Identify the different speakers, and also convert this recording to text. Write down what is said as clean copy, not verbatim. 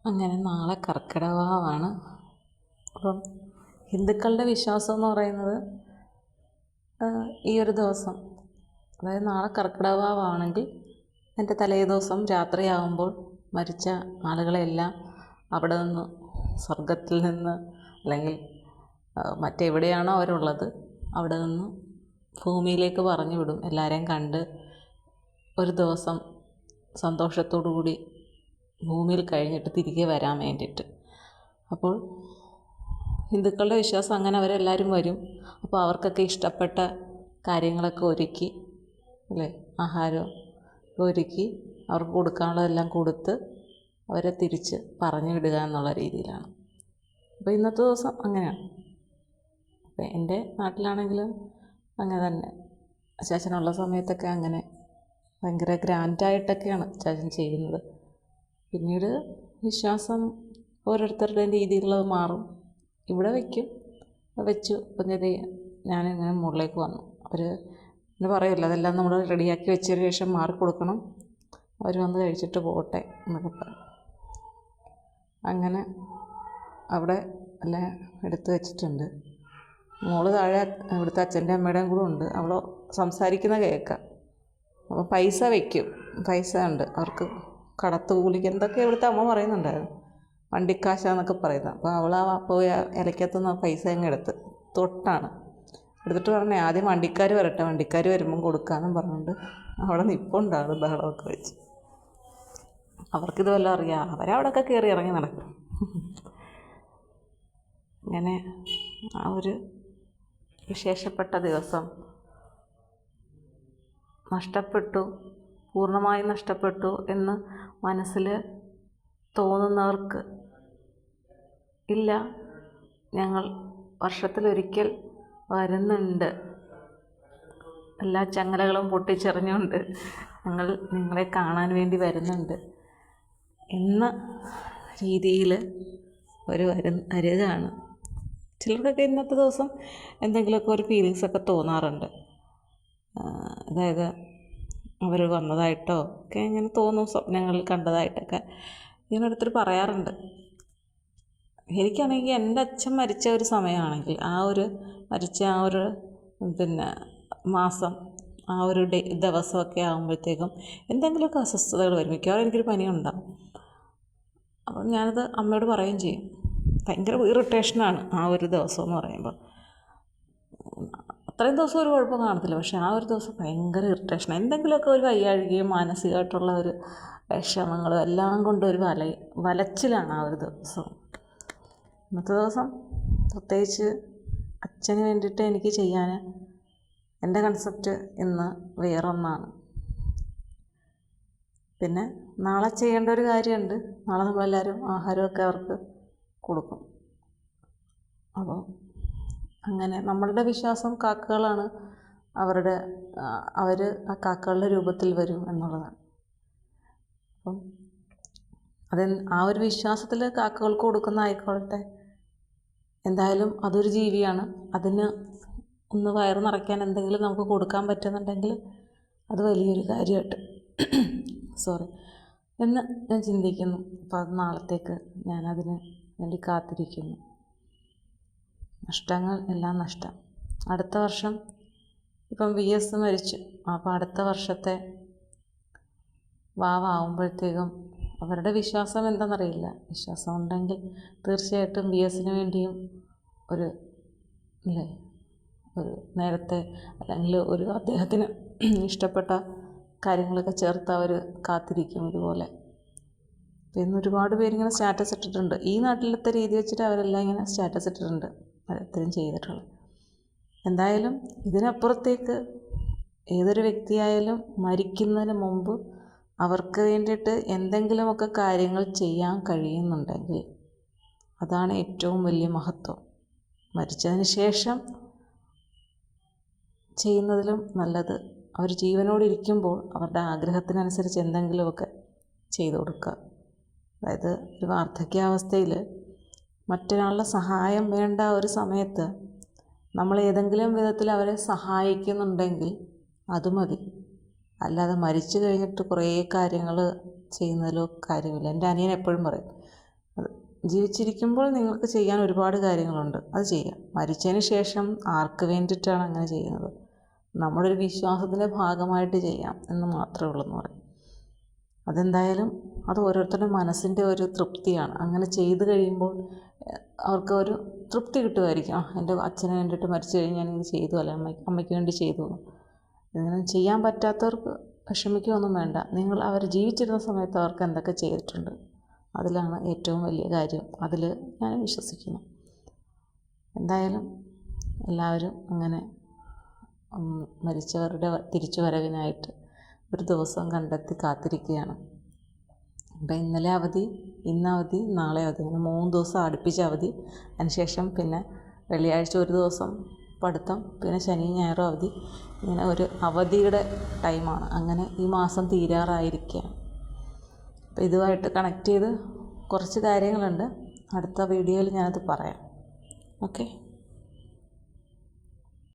Speaker 1: അങ്ങനെ നാളെ കർക്കിടക വാവാണ്. അപ്പം ഹിന്ദുക്കളുടെ വിശ്വാസം എന്ന് പറയുന്നത് ഈ ഒരു ദിവസം, അതായത് നാളെ കർക്കിടക വാവാണെങ്കിൽ എൻ്റെ തലേദിവസം രാത്രിയാകുമ്പോൾ മരിച്ച ആളുകളെല്ലാം അവിടെ നിന്ന് സ്വർഗത്തിൽ നിന്ന് അല്ലെങ്കിൽ മറ്റെവിടെയാണോ അവരുള്ളത് അവിടെ നിന്ന് ഭൂമിയിലേക്ക് പറഞ്ഞു വിടും. എല്ലാവരെയും കണ്ട് ഒരു ദിവസം സന്തോഷത്തോടു കൂടി ഭൂമിയിൽ കഴിഞ്ഞിട്ട് തിരികെ വരാൻ വേണ്ടിയിട്ട്. അപ്പോൾ ഹിന്ദുക്കളുടെ വിശ്വാസം അങ്ങനെ അവരെല്ലാവരും വരും. അപ്പോൾ അവർക്കൊക്കെ ഇഷ്ടപ്പെട്ട കാര്യങ്ങളൊക്കെ ഒരുക്കി, അല്ലേ, ആഹാരം ഒരുക്കി അവർക്ക് കൊടുക്കാനുള്ളതെല്ലാം കൊടുത്ത് അവരെ തിരിച്ച് പറഞ്ഞു വിടുക എന്നുള്ള രീതിയിലാണ്. അപ്പോൾ ഇന്നത്തെ ദിവസം അങ്ങനെയാണ്. അപ്പോൾ എൻ്റെ നാട്ടിലാണെങ്കിലും അങ്ങനെ തന്നെ. അച്ചാച്ചനുള്ള സമയത്തൊക്കെ അങ്ങനെ ഭയങ്കര ഗ്രാൻഡായിട്ടൊക്കെയാണ് അച്ചാച്ചൻ ചെയ്യുന്നത്. പിന്നീട് വിശ്വാസം ഓരോരുത്തരുടെയും രീതിയിലുള്ളത് മാറും. ഇവിടെ വെച്ചു പറഞ്ഞത് ഞാനിങ്ങനെ മുകളിലേക്ക് വന്നു. അവർ എന്ന് പറയില്ല, അതെല്ലാം നമ്മൾ റെഡിയാക്കി വെച്ചതിന് ശേഷം മാറിക്കൊടുക്കണം, അവർ വന്ന് കഴിച്ചിട്ട് പോകട്ടെ എന്നൊക്കെ പറയും. അങ്ങനെ അവിടെ എല്ലാം എടുത്ത് വെച്ചിട്ടുണ്ട്. മോള് താഴെ ഇവിടുത്തെ അച്ഛൻ്റെ അമ്മയുടെയും കൂടെ ഉണ്ട്. അവൾ സംസാരിക്കുന്ന കേൾക്കാം. അപ്പോൾ പൈസ വയ്ക്കും, പൈസ ഉണ്ട് അവർക്ക്, കടത്ത് കൂലിക്ക് എന്തൊക്കെ ഇവിടുത്തെ അമ്മ പറയുന്നുണ്ടായിരുന്നു, വണ്ടിക്കാശാന്നൊക്കെ പറയുന്നത്. അപ്പോൾ അവൾ പോയി ഇലക്കത്തുനിന്ന് പൈസ അങ്ങ് തൊട്ടാണ് എടുത്തിട്ട് പറഞ്ഞേ ആദ്യം വണ്ടിക്കാർ വരട്ടെ, വണ്ടിക്കാർ വരുമ്പം കൊടുക്കാമെന്നും പറഞ്ഞുകൊണ്ട് അവിടെ നിൽപ്പുണ്ടാകും ബഹളമൊക്കെ വെച്ച്. അവർക്കിത് വല്ലതും അറിയാം, അവരവിടെയൊക്കെ കയറി ഇറങ്ങി നടക്കും. ഇങ്ങനെ ആ ഒരു വിശേഷപ്പെട്ട ദിവസം പൂർണ്ണമായും നഷ്ടപ്പെട്ടു എന്ന് മനസ്സിൽ തോന്നുന്നവർക്ക് ഇല്ല, ഞങ്ങൾ വർഷത്തിലൊരിക്കൽ വരുന്നുണ്ട്, എല്ലാ ചങ്ങലകളും പൊട്ടിച്ചെറിഞ്ഞുകൊണ്ട് ഞങ്ങൾ നിങ്ങളെ കാണാൻ വേണ്ടി വരുന്നുണ്ട് എന്ന രീതിയിൽ ഒരു അരുതാണ്. ചിലർക്കൊക്കെ ഇന്നത്തെ ദിവസം എന്തെങ്കിലുമൊക്കെ ഒരു ഫീലിങ്സൊക്കെ തോന്നാറുണ്ട്. അതായത് അവർ വന്നതായിട്ടോ ഒക്കെ ഇങ്ങനെ തോന്നും, സ്വപ്നങ്ങളിൽ കണ്ടതായിട്ടൊക്കെ ഇങ്ങനെ അടുത്തൊരു പറയാറുണ്ട്. എനിക്കാണെങ്കിൽ എൻ്റെ അച്ഛൻ മരിച്ച ഒരു സമയമാണെങ്കിൽ മരിച്ച ആ ഒരു മാസം, ആ ഒരു ദിവസമൊക്കെ ആകുമ്പോഴത്തേക്കും എന്തെങ്കിലുമൊക്കെ അസ്വസ്ഥതകൾ വരും. മിക്കവാറും എനിക്കൊരു പനിയുണ്ടാകും. അപ്പം ഞാനത് അമ്മയോട് പറയുകയും ചെയ്യും. ഭയങ്കര ഇറിറ്റേഷനാണ് ആ ഒരു ദിവസം എന്ന് പറയുമ്പോൾ. അത്രയും ദിവസം ഒരു കുഴപ്പം കാണത്തില്ല, പക്ഷേ ആ ഒരു ദിവസം ഭയങ്കര ഇറിറ്റേഷനാണ്. എന്തെങ്കിലുമൊക്കെ ഒരു വയ്യാഴികയും മാനസികമായിട്ടുള്ള ഒരു വിഷമങ്ങളും എല്ലാം കൊണ്ട് ഒരു വലച്ചിലാണ് ആ ഒരു ദിവസം. ഇന്നത്തെ ദിവസം പ്രത്യേകിച്ച് അച്ഛന് വേണ്ടിയിട്ട് എനിക്ക് ചെയ്യാൻ എൻ്റെ കൺസെപ്റ്റ് ഇന്ന് വേറൊന്നാണ്. പിന്നെ നാളെ ചെയ്യേണ്ട ഒരു കാര്യമുണ്ട്. നാളെ നമ്മളെല്ലാവരും ആഹാരമൊക്കെ അവർക്ക് കൊടുക്കും. അപ്പോൾ അങ്ങനെ നമ്മളുടെ വിശ്വാസം കാക്കകളാണ്, അവർ ആ കാക്കകളുടെ രൂപത്തിൽ വരും എന്നുള്ളതാണ്. അപ്പം ആ ഒരു വിശ്വാസത്തിൽ കാക്കകൾക്ക് കൊടുക്കുന്ന ആയിക്കോട്ടെ, എന്തായാലും അതൊരു ജീവിയാണ്. അതിന് ഒന്ന് വയറ് നിറയ്ക്കാൻ എന്തെങ്കിലും നമുക്ക് കൊടുക്കാൻ പറ്റുന്നുണ്ടെങ്കിൽ അത് വലിയൊരു കാര്യമായിട്ട് എന്ന് ഞാൻ ചിന്തിക്കുന്നു. അപ്പോൾ അത് നാളത്തേക്ക് ഞാനതിന് വേണ്ടി കാത്തിരിക്കുന്നു. നഷ്ടങ്ങൾ എല്ലാം നഷ്ടം. അടുത്ത വർഷം ഇപ്പം VS മരിച്ചു. അപ്പോൾ അടുത്ത വർഷത്തെ വാവാകുമ്പോഴത്തേക്കും അവരുടെ വിശ്വാസം എന്താണെന്നറിയില്ല. വിശ്വാസം ഉണ്ടെങ്കിൽ തീർച്ചയായിട്ടും VSന് വേണ്ടിയും ഒരു നേരത്തെ അല്ലെങ്കിൽ ഒരു അദ്ദേഹത്തിന് ഇഷ്ടപ്പെട്ട കാര്യങ്ങളൊക്കെ ചേർത്ത് അവർ കാത്തിരിക്കും ഇതുപോലെ. ഇന്ന് ഒരുപാട് പേരിങ്ങനെ സ്റ്റാറ്റസ് ഇട്ടിട്ടുണ്ട്. ഈ നാട്ടിലത്തെ രീതി വെച്ചിട്ട് അവരെല്ലാം ഇങ്ങനെ സ്റ്റാറ്റസ് ഇട്ടിട്ടുണ്ട്, ഇത്രയും ചെയ്തിട്ടുള്ളത്. എന്തായാലും ഇതിനപ്പുറത്തേക്ക് ഏതൊരു വ്യക്തിയായാലും മരിക്കുന്നതിന് മുമ്പ് അവർക്ക് വേണ്ടിയിട്ട് എന്തെങ്കിലുമൊക്കെ കാര്യങ്ങൾ ചെയ്യാൻ കഴിയുന്നുണ്ടെങ്കിൽ അതാണ് ഏറ്റവും വലിയ മഹത്വം. മരിച്ചതിന് ശേഷം ചെയ്യുന്നതിലും നല്ലത് അവർ ജീവനോടിരിക്കുമ്പോൾ അവരുടെ ആഗ്രഹത്തിനനുസരിച്ച് എന്തെങ്കിലുമൊക്കെ ചെയ്തു കൊടുക്കുക. അതായത് ഒരു വാർദ്ധക്യാവസ്ഥയിൽ മറ്റൊരാളുടെ സഹായം വേണ്ട ഒരു സമയത്ത് നമ്മൾ ഏതെങ്കിലും വിധത്തിൽ അവരെ സഹായിക്കുന്നുണ്ടെങ്കിൽ അത് മതി. അല്ലാതെ മരിച്ചു കഴിഞ്ഞിട്ട് കുറേ കാര്യങ്ങൾ ചെയ്യുന്നതിലോ കാര്യമില്ല. എൻ്റെ അനിയൻ എപ്പോഴും പറയും, അത് ജീവിച്ചിരിക്കുമ്പോൾ നിങ്ങൾക്ക് ചെയ്യാൻ ഒരുപാട് കാര്യങ്ങളുണ്ട്, അത് ചെയ്യാം. മരിച്ചതിന് ശേഷം ആർക്ക് വേണ്ടിയിട്ടാണ് അങ്ങനെ ചെയ്യുന്നത്? നമ്മുടെ ഒരു വിശ്വാസത്തിൻ്റെ ഭാഗമായിട്ട് ചെയ്യാം എന്ന് മാത്രമേ ഉള്ളൂ എന്ന് പറയും. അതെന്തായാലും അത് ഓരോരുത്തരുടെ മനസ്സിൻ്റെ ഒരു തൃപ്തിയാണ്. അങ്ങനെ ചെയ്ത് കഴിയുമ്പോൾ അവർക്ക് ഒരു തൃപ്തി കിട്ടുമായിരിക്കും. എൻ്റെ അച്ഛന് വേണ്ടിയിട്ട് മരിച്ചു കഴിഞ്ഞ് ഞാനിത് ചെയ്തു, അല്ലെ അമ്മയ്ക്ക് വേണ്ടി ചെയ്തു. ഇങ്ങനെ ചെയ്യാൻ പറ്റാത്തവർക്ക് വിഷമിക്കുകയൊന്നും വേണ്ട. നിങ്ങൾ അവർ ജീവിച്ചിരുന്ന സമയത്ത് അവർക്ക് എന്തൊക്കെ ചെയ്തിട്ടുണ്ട്, അതിലാണ് ഏറ്റവും വലിയ കാര്യം. അതിൽ ഞാൻ വിശ്വസിക്കുന്നു. എന്തായാലും എല്ലാവരും അങ്ങനെ മരിച്ചവരുടെ തിരിച്ചു വരവിനായിട്ട് ഒരു ദിവസം കണ്ടെത്തി കാത്തിരിക്കുകയാണ്. അപ്പം ഇന്നലെ അവധി, ഇന്ന് അവധി, നാളെ അവധി, അങ്ങനെ 3 ദിവസം അടുപ്പിച്ച് അവധി. അതിനുശേഷം പിന്നെ വെള്ളിയാഴ്ച ഒരു ദിവസം പഠിത്തം, പിന്നെ ശനിയും ഞായറും അവധി. ഇങ്ങനെ ഒരു അവധിയുടെ ടൈമാണ്. അങ്ങനെ ഈ മാസം തീരാറായിരിക്കുകയാണ്. അപ്പോൾ ഇതുമായിട്ട് കണക്ട് ചെയ്ത് കുറച്ച് കാര്യങ്ങളുണ്ട്. അടുത്ത വീഡിയോയിൽ ഞാനത് പറയാം. ഓക്കെ.